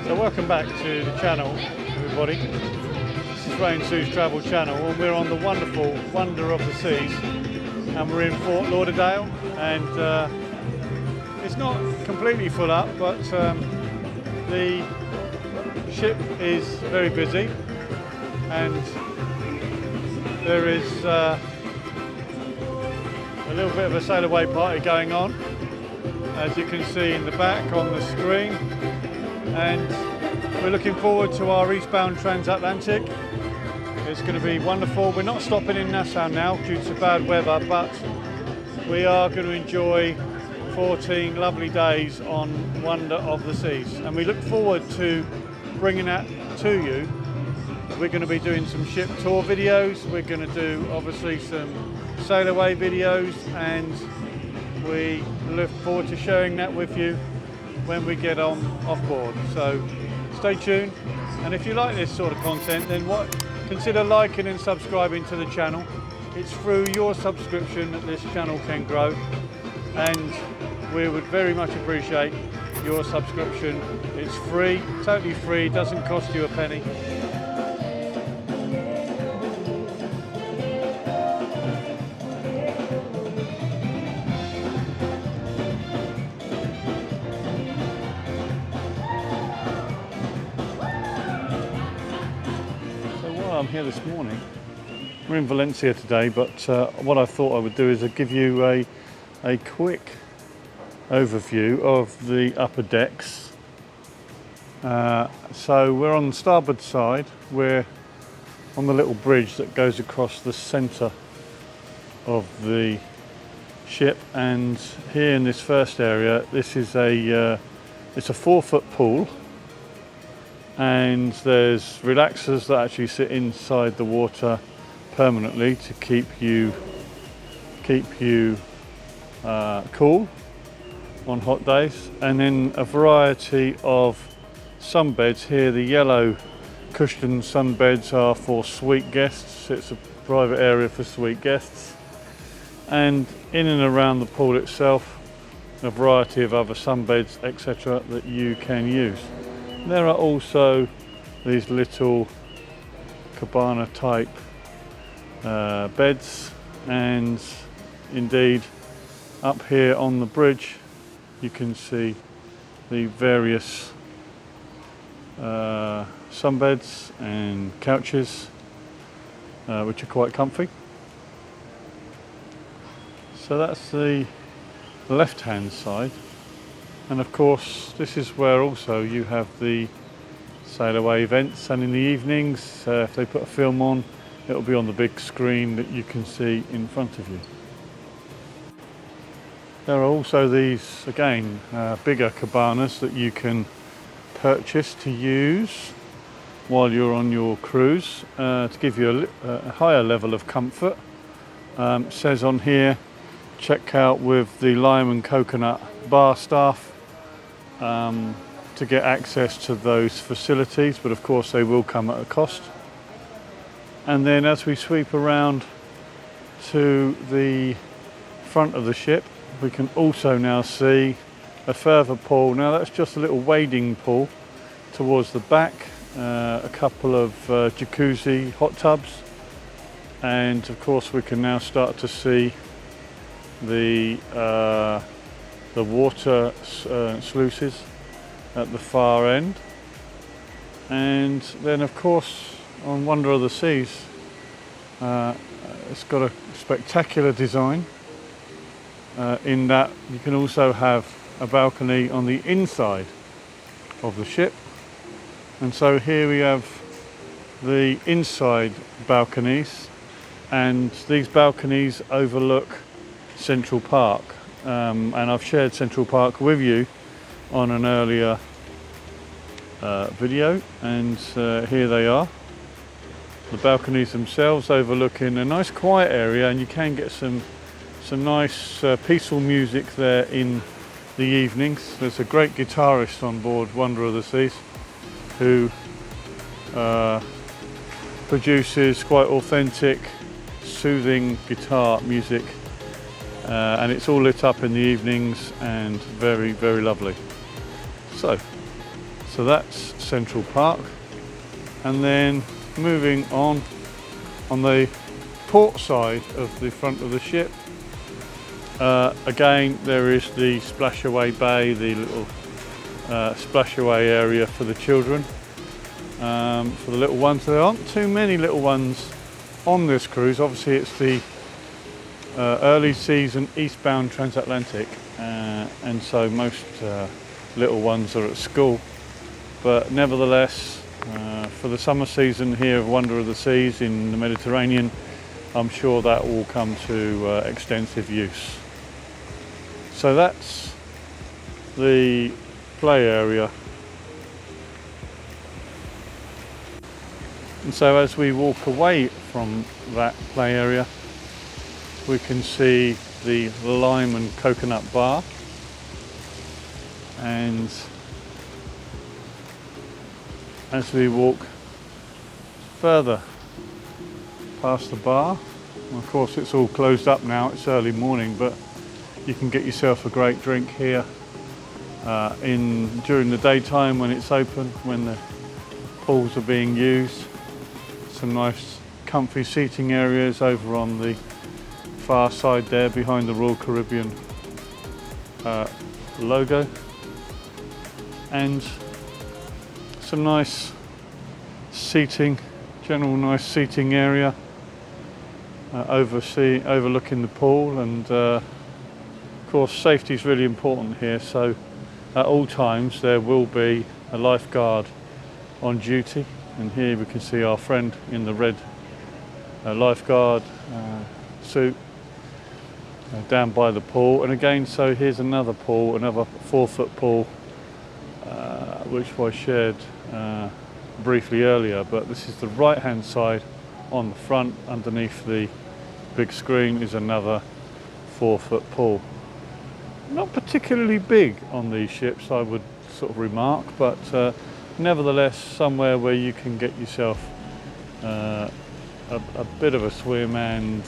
So welcome back to the channel, everybody. This is Ray and Sue's Travel Channel, and we're on the wonderful Wonder of the Seas, and we're in Fort Lauderdale, and it's not completely full up, but the ship is very busy, and there is a little bit of a sail away party going on, as you can see in the back on the screen. And we're looking forward to our eastbound transatlantic. It's going to be wonderful. We're not stopping in Nassau now due to bad weather, but we are going to enjoy 14 lovely days on Wonder of the Seas, and we look forward to bringing that to you. We're going to be doing some ship tour videos. We're going to do obviously some sail away videos, and we look forward to sharing that with you when we get on off board. So stay tuned, and if you like this sort of content, then consider liking and subscribing to the channel. It's through your subscription that this channel can grow, and we would very much appreciate your subscription. It's free, totally free, doesn't cost you a penny. I'm here this morning. We're in Valencia today, but what I thought I would do is I'd give you a quick overview of the upper decks. So we're on the starboard side. We're on the little bridge that goes across the centre of the ship, and here in this first area, this is it's a 4-foot pool. And there's relaxers that actually sit inside the water permanently to keep you cool on hot days. And then a variety of sunbeds here. The yellow cushioned sunbeds are for suite guests. It's a private area for suite guests. And in and around the pool itself, a variety of other sunbeds, etc., that you can use. There are also these little cabana type beds, and indeed up here on the bridge you can see the various sunbeds and couches, which are quite comfy. So that's the left hand side. And of course, this is where also you have the sail away events, and in the evenings, if they put a film on, it'll be on the big screen that you can see in front of you. There are also these, again, bigger cabanas that you can purchase to use while you're on your cruise, to give you a higher level of comfort. It says on here, check out with the lime and coconut bar staff to get access to those facilities, but of course they will come at a cost. And then as we sweep around to the front of the ship, we can also now see a further pool. Now that's just a little wading pool towards the back, a couple of jacuzzi hot tubs, and of course we can now start to see the water sluices at the far end. And then of course on Wonder of the Seas, it's got a spectacular design in that you can also have a balcony on the inside of the ship. And so here we have the inside balconies, and these balconies overlook Central Park, and I've shared Central Park with you on an earlier video, and here they are, the balconies themselves overlooking a nice quiet area, and you can get some nice peaceful music there in the evenings. There's a great guitarist on board Wonder of the Seas who produces quite authentic, soothing guitar music, and it's all lit up in the evenings and very, very lovely. So that's central park. And then moving on the port side of the front of the ship, again there is the splash-away bay, the little splash-away area for the children, for the little ones. There aren't too many little ones on this cruise. Obviously it's the early season eastbound transatlantic, and so most little ones are at school, but nevertheless for the summer season here of Wonder of the Seas in the Mediterranean, I'm sure that will come to extensive use. So that's the play area. And so as we walk away from that play area, we can see the lime and coconut bar, and as we walk further past the bar, of course it's all closed up now, it's early morning, but you can get yourself a great drink here during the daytime when it's open, when the pools are being used. Some nice comfy seating areas over on the far side there behind the Royal Caribbean logo, and some nice seating, general nice seating area overlooking the pool. And of course safety is really important here, so at all times there will be a lifeguard on duty, and here we can see our friend in the red lifeguard suit down by the pool. And again, so here's another pool, another 4-foot pool, which was shared briefly earlier, but this is the right hand side on the front. Underneath the big screen is another 4-foot pool. Not particularly big on these ships, I would sort of remark, but nevertheless somewhere where you can get yourself a bit of a swim and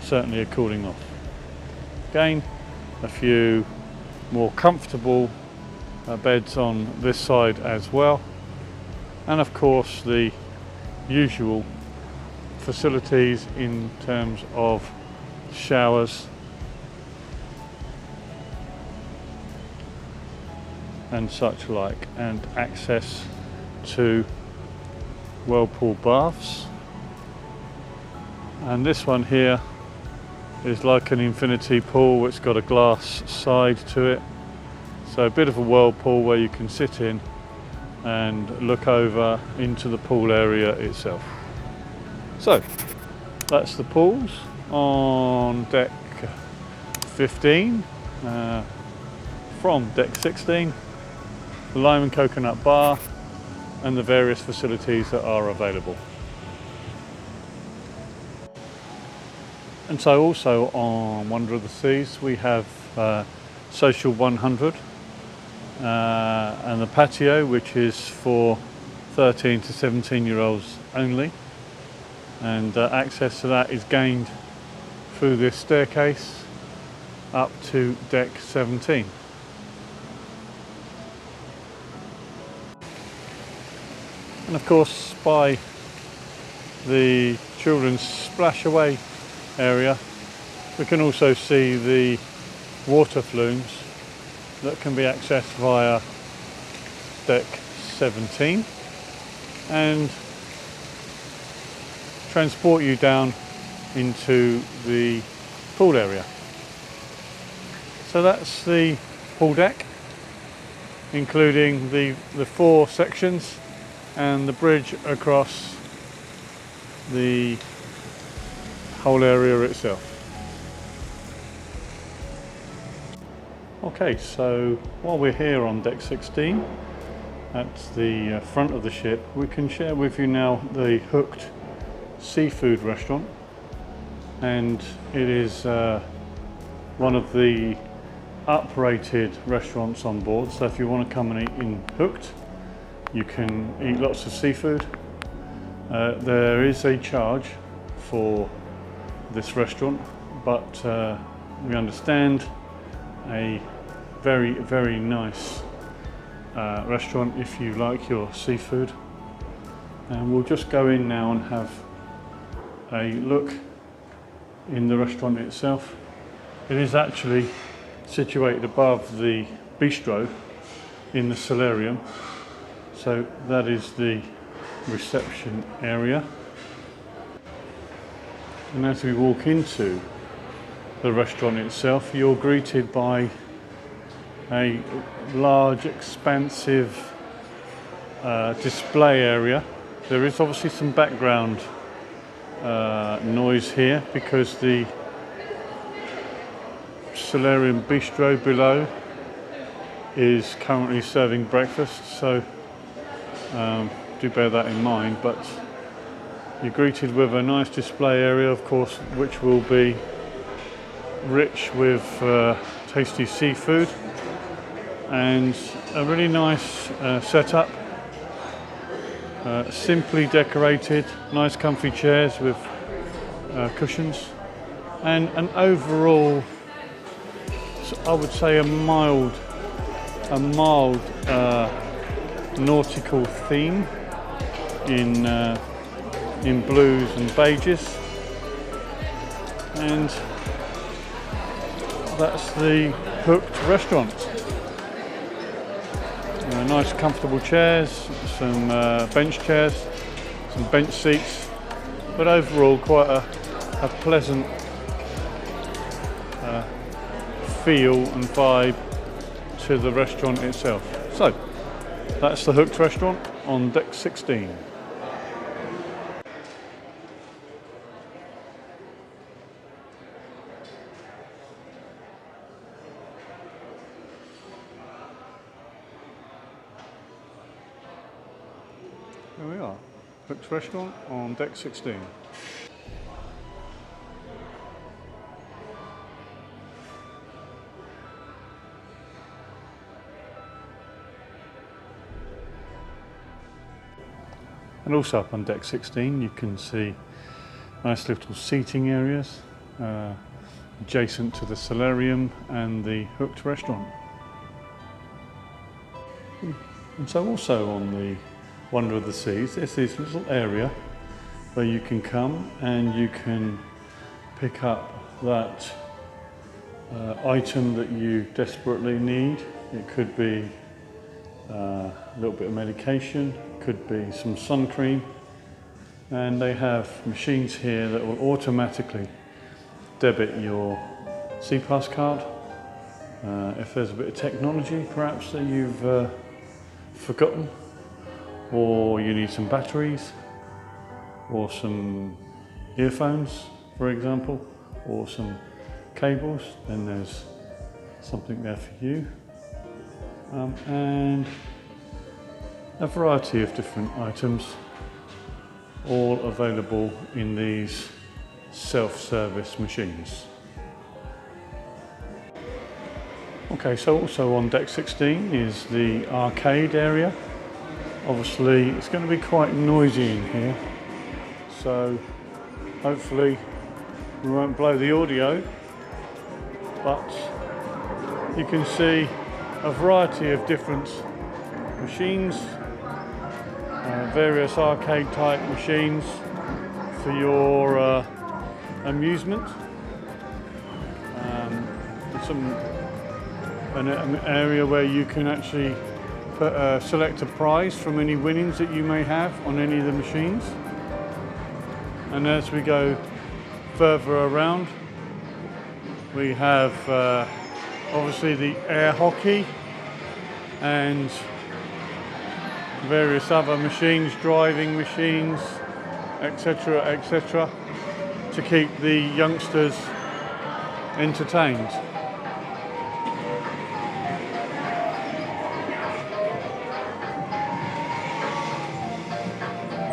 certainly a cooling off. Again, a few more comfortable beds on this side as well, and of course the usual facilities in terms of showers and such like, and access to whirlpool baths. And this one here is like an infinity pool. It's got a glass side to it, so a bit of a whirlpool where you can sit in and look over into the pool area itself. So that's the pools on deck 15. From deck 16, the lime and coconut bar and the various facilities that are available. And so also on Wonder of the Seas we have Social 100 and the patio, which is for 13 to 17-year-olds only, and access to that is gained through this staircase up to deck 17. And of course by the children's splash away area we can also see the water flumes that can be accessed via deck 17 and transport you down into the pool area. So that's the pool deck, including the 4 sections and the bridge across the whole area itself. Okay, so while we're here on deck 16 at the front of the ship, we can share with you now the Hooked seafood restaurant, and it is one of the uprated restaurants on board. So if you want to come and eat in Hooked, you can eat lots of seafood. There is a charge for this restaurant, but we understand a very, very nice restaurant if you like your seafood. And we'll just go in now and have a look in the restaurant itself. It is actually situated above the bistro in the solarium, so that is the reception area. And as we walk into the restaurant itself, you're greeted by a large, expansive display area. There is obviously some background noise here because the solarium bistro below is currently serving breakfast, so do bear that in mind. But you're greeted with a nice display area, of course, which will be rich with tasty seafood, and a really nice setup. Simply decorated, nice comfy chairs with cushions, and an overall, I would say, a mild nautical theme in blues and beiges, and that's the Hooked restaurant. Nice comfortable chairs, some bench chairs, some bench seats, but overall quite a pleasant feel and vibe to the restaurant itself. So that's the Hooked restaurant on deck 16. There we are, Hooked restaurant on deck 16. And also up on deck 16 you can see nice little seating areas adjacent to the solarium and the Hooked restaurant. And so also on the Wonder of the Seas, there's this little area where you can come and you can pick up that item that you desperately need. It could be a little bit of medication, could be some sun cream, and they have machines here that will automatically debit your SeaPass card. If there's a bit of technology perhaps that you've forgotten, or you need some batteries, or some earphones, for example, or some cables, then there's something there for you. And a variety of different items, all available in these self-service machines. Okay, so also on deck 16 is the arcade area. Obviously it's going to be quite noisy in here, so hopefully we won't blow the audio, but you can see a variety of different machines, various arcade type machines for your amusement. An area where you can actually select a prize from any winnings that you may have on any of the machines. And as we go further around, we have obviously the air hockey and various other machines, driving machines, etc., etc., to keep the youngsters entertained.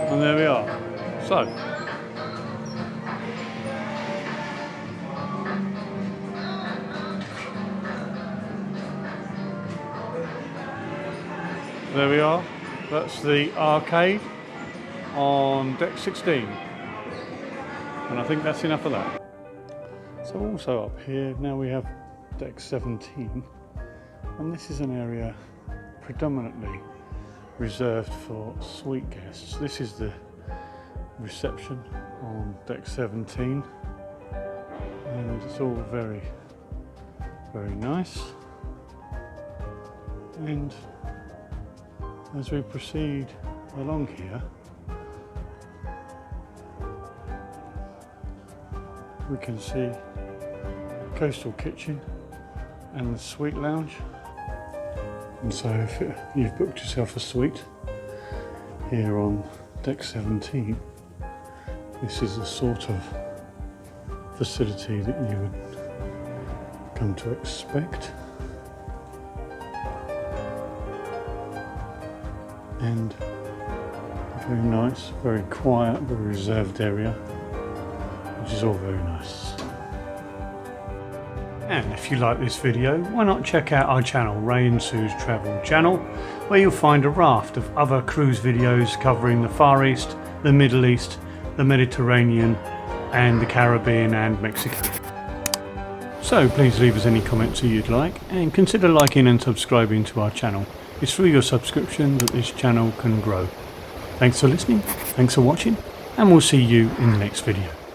And there we are. So, there we are. That's the arcade on deck 16. And I think that's enough of that. So also up here, now we have deck 17. And this is an area predominantly reserved for suite guests. This is the reception on deck 17, and it's all very, very nice. And as we proceed along here, we can see coastal kitchen and the suite lounge. And so if you've booked yourself a suite here on deck 17, this is the sort of facility that you would come to expect. And very nice, very quiet, very reserved area, which is all very nice. And if you like this video, why not check out our channel, Ray and Sue's Travel Channel, where you'll find a raft of other cruise videos covering the Far East, the Middle East, the Mediterranean and the Caribbean and Mexico. So please leave us any comments that you'd like, and consider liking and subscribing to our channel. It's through your subscription that this channel can grow. Thanks for listening, thanks for watching, and we'll see you in the next video.